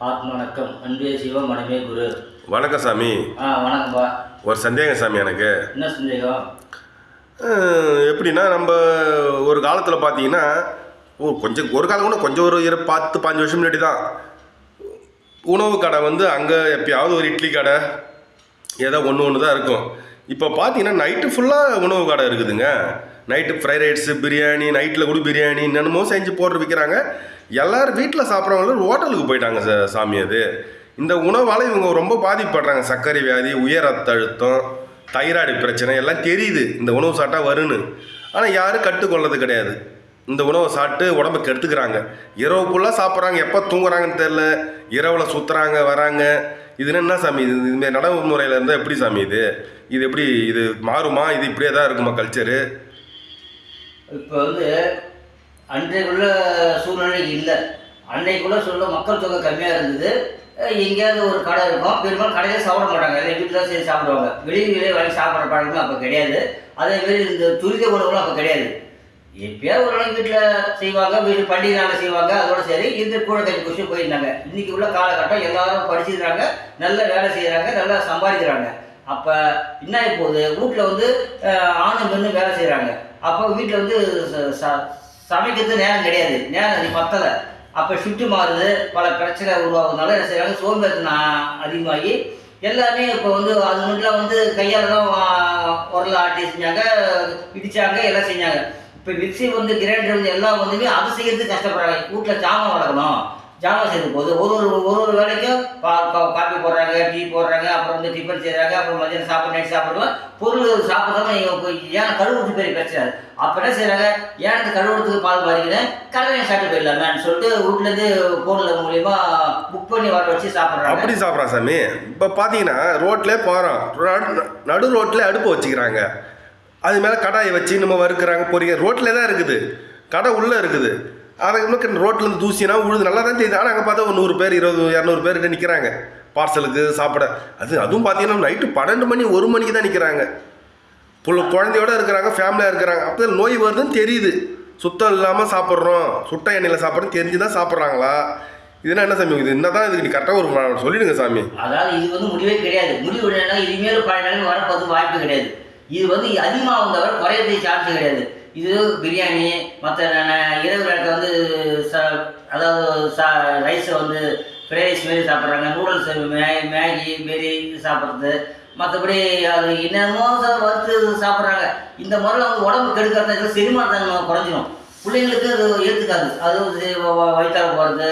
வணக்கம். அன்பே சிவம் மனமே குரு. வணக்கம் சாமி. வணக்கம்பா. ஒரு சந்தேகம் சாமி எனக்கு. என்ன சந்தேகம்? எப்படின்னா நம்ம ஒரு காலத்தில் பார்த்தீங்கன்னா ஒரு காலம் கூட கொஞ்சம் ஒரு 10-15 வருஷம் முன்னாடி தான் உணவு கடை அங்கே எப்பயாவது ஒரு இட்லி கடை ஏதோ ஒன்று தான் இருக்கும். இப்போ பார்த்தீங்கன்னா நைட்டு ஃபுல்லாக உணவு கடை இருக்குதுங்க. நைட்டு ஃப்ரைட் ரைட்ஸு, பிரியாணி, நைட்டில் கூட பிரியாணி என்னென்னமோ செஞ்சு போட்டு விற்கிறாங்க. எல்லோரும் வீட்டில் சாப்பிட்றவங்களும் ஹோட்டலுக்கு போயிட்டாங்க சாமி. அது இந்த உணவால் இவங்க ரொம்ப பாதிப்படுறாங்க. சர்க்கரை வியாதி, உயர் ரத்த அழுத்தம், தைராய்டு பிரச்சனை எல்லாம் தெரியுது இந்த உணவு சாப்பிட்டா வருன்னு. ஆனால் யாரும் கட்டுக்கொள்ளது கிடையாது. இந்த உணவை சாப்பிட்டு உடம்புக்கு எடுத்துக்கிறாங்க. இரவு ஃபுல்லாக சாப்பிட்றாங்க, எப்போ தூங்குறாங்கன்னு தெரில. இரவில் சுற்றுறாங்க வராங்க. இதுன்னு என்ன சாமி? இதுமாரி நடைமுறையில் இருந்தால் எப்படி சாமி இது எப்படி இது மாறுமா? இது இப்படியே தான் இருக்குமா கல்ச்சரு? இப்போ அன்றைக்குள்ள சூழ்நிலை இல்லை. அன்றைக்குள்ள சூழ்நிலை மக்கள் தொகை கம்மியாக இருந்தது. எங்கேயாவது ஒரு கடை இருக்கும். பெரும்பாலும் கடையிலே சாப்பிட மாட்டாங்க. எல்லாம் வீட்டில் தான் சரி சாப்பிடுவாங்க. வெளியே வாங்கி சாப்பிட்ற பழக்கமும் அப்போ கிடையாது. அதேமாரி இந்த துரித உணவுகளும் அப்போ கிடையாது. எப்பயாவது ஒரு நாளைக்கு வீட்டில் செய்வாங்க, வீட்டு பண்டிகை நாளில் செய்வாங்க. அதோட சரி இந்த கூட கஞ்சி குடிச்சு போயிருந்தாங்க. இன்றைக்கி உள்ள காலகட்டம் எல்லாரும் படிச்சுக்கிறாங்க, நல்ல வேலை செய்கிறாங்க, நல்லா சம்பாதிக்கிறாங்க. அப்போ என்ன இப்போது வீட்டில் ஆணும் பெண்ணும் வேலை செய்கிறாங்க. அப்போ வீட்டில் சமைக்கிறது நேரம் கிடையாது, நேரம் பத்தலை. அப்போ ஷிஃப்ட்டு மாறுது, பல பிரச்சனை உருவாகுதுனால என்ன செய்கிறாங்க, சோம்பேறித்தனம் அதிகமாகி எல்லாமே இப்போ அது மட்டும் கையால் தான் உரல் ஆட்டி செஞ்சாங்க, இடித்தாங்க, எல்லாம் செஞ்சாங்க. இப்போ மிக்சி கிரைண்டர் எல்லாம் அதை செய்யறதுக்கு கஷ்டப்படுறாங்க. வீட்டில் ஜாமான் வளர்க்கணும், ஜாமான் செய்யும் போது ஒரு வேலைக்கும் காப்பி போடுறாங்க, டீ போடுறாங்க, அப்புறம் டிஃபன் செய்கிறாங்க, அப்புறம் மதியம் சாப்பிட நைட் சாப்பிடுவோம். பொருள் சாப்பிட்றவங்க ஏன் கழுவுறது பெரிய பிரச்சனை. அப்போ என்ன செய்கிறாங்க, ஏன் இந்த கழுவுறதுக்கு பால் மாறிக்கின்னு கடையில் சாப்பிட்டு போயிடலாமேன்னு சொல்லிட்டு வீட்டிலேருந்து ஃபோனில் மூலிமா புக் பண்ணி வர வச்சு சாப்பிட்றாங்க. அப்படி சாப்பிட்றான் சாமி. இப்போ பார்த்தீங்கன்னா ரோட்லேயே போகிறோம், நடு ரோட்டில் அடுப்பு வச்சுக்கிறாங்க. அது மேலே கடாயை வச்சு நம்ம வறுக்கிறாங்க, பொறிக்க ரோட்டில் தான் இருக்குது, கடை உள்ளே இருக்குது. அதுக்கு ரோட்லேருந்து தூசினா உழுது நல்லா தான் செய்யுது. ஆனால் அங்கே பார்த்தா ஒரு 100 பேர் 20-200 பேர்கிட்ட நிற்கிறாங்க பார்சலுக்கு சாப்பிட. அதுவும் பார்த்தீங்கன்னா நைட்டு 12 மணி 1 மணிக்கு தான் நிற்கிறாங்க. குழந்தையோடு இருக்கிறாங்க, ஃபேமிலியாக இருக்கிறாங்க. அப்போ நோய் வருதுன்னு தெரியுது. சுத்தம் இல்லாமல் சாப்பிட்றோம், சுட்ட எண்ணெயில் சாப்பிட்றோம் தெரிஞ்சு தான் சாப்பிட்றாங்களா? இதுனா என்ன சாமி? இது என்ன தான் இதுக்கு நீ கரெக்டாக ஒரு சொல்லிடுங்க சாமி. அதாவது இது முடிவே கிடையாது. முடிவு என்னன்னா இனிமேல் பல நிலைமை வரப்போது வாய்ப்பு கிடையாது. இது அதிகமாக வந்தவர் குறையதை சான்ஸ் கிடையாது. இது பிரியாணி, மற்ற இரவு நேரத்தில் அதாவது ரைஸை ஃப்ரைட் ரைஸ் மாரி சாப்பிட்றாங்க, நூடுல்ஸ், மேகி மாரி சாப்பிட்றது. மற்றபடி அது என்னமோ வறுத்து சாப்பிட்றாங்க. இந்த முறையில் உடம்பு கெடுக்கிறது செரிமானத்தன்மை குறைஞ்சிடும். பிள்ளைங்களுக்கு அது ஏற்றுக்காது. அது வயிற்றால போகிறது,